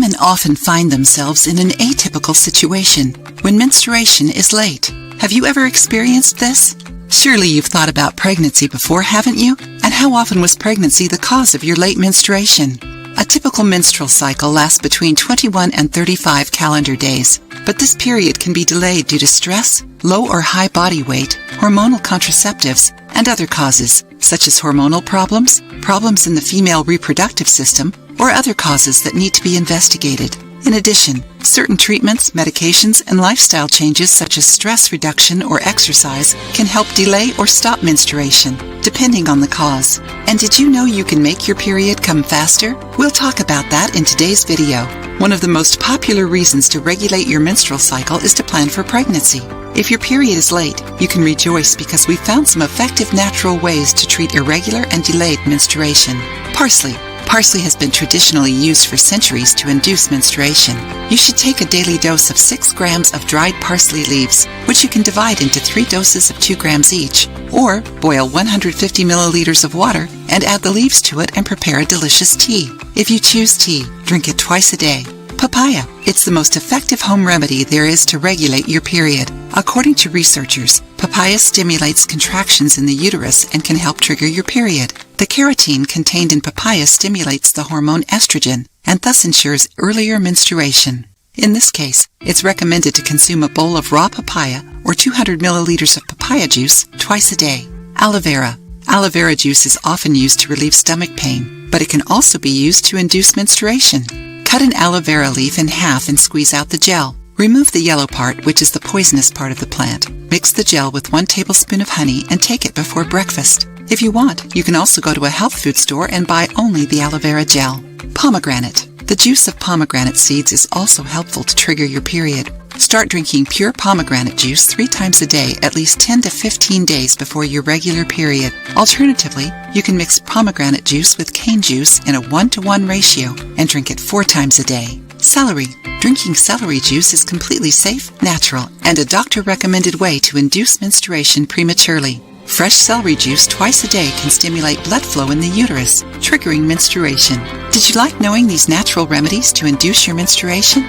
Women often find themselves in an atypical situation when menstruation is late. Have you ever experienced this? Surely you've thought about pregnancy before, haven't you? And how often was pregnancy the cause of your late menstruation? A typical menstrual cycle lasts between 21 and 35 calendar days, but this period can be delayed due to stress, low or high body weight, hormonal contraceptives, and other causes, such as hormonal problems, problems in the female reproductive system, or other causes that need to be investigated. In addition, certain treatments, medications, and lifestyle changes such as stress reduction or exercise can help delay or stop menstruation, depending on the cause. And did you know you can make your period come faster? We'll talk about that in today's video. One of the most popular reasons to regulate your menstrual cycle is to plan for pregnancy. If your period is late, you can rejoice because we've found some effective natural ways to treat irregular and delayed menstruation. Parsley. Parsley has been traditionally used for centuries to induce menstruation. You should take a daily dose of 6 grams of dried parsley leaves, which you can divide into 3 doses of 2 grams each, or boil 150 milliliters of water and add the leaves to it and prepare a delicious tea. If you choose tea, drink it twice a day. Papaya. It's the most effective home remedy there is to regulate your period. According to researchers, papaya stimulates contractions in the uterus and can help trigger your period. The carotene contained in papaya stimulates the hormone estrogen and thus ensures earlier menstruation. In this case, it's recommended to consume a bowl of raw papaya or 200 milliliters of papaya juice twice a day. Aloe vera. Aloe vera juice is often used to relieve stomach pain, but it can also be used to induce menstruation. Cut an aloe vera leaf in half and squeeze out the gel. Remove the yellow part, which is the poisonous part of the plant. Mix the gel with 1 tablespoon of honey and take it before breakfast. If you want, you can also go to a health food store and buy only the aloe vera gel. Pomegranate. The juice of pomegranate seeds is also helpful to trigger your period. Start drinking pure pomegranate juice 3 times a day at least 10 to 15 days before your regular period. Alternatively, you can mix pomegranate juice with cane juice in a 1-to-1 ratio and drink it 4 times a day. Celery. Drinking celery juice is completely safe, natural, and a doctor-recommended way to induce menstruation prematurely. Fresh celery juice twice a day can stimulate blood flow in the uterus, triggering menstruation. Did you like knowing these natural remedies to induce your menstruation?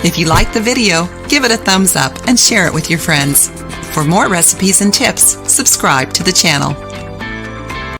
If you liked the video, give it a thumbs up and share it with your friends. For more recipes and tips, subscribe to the channel.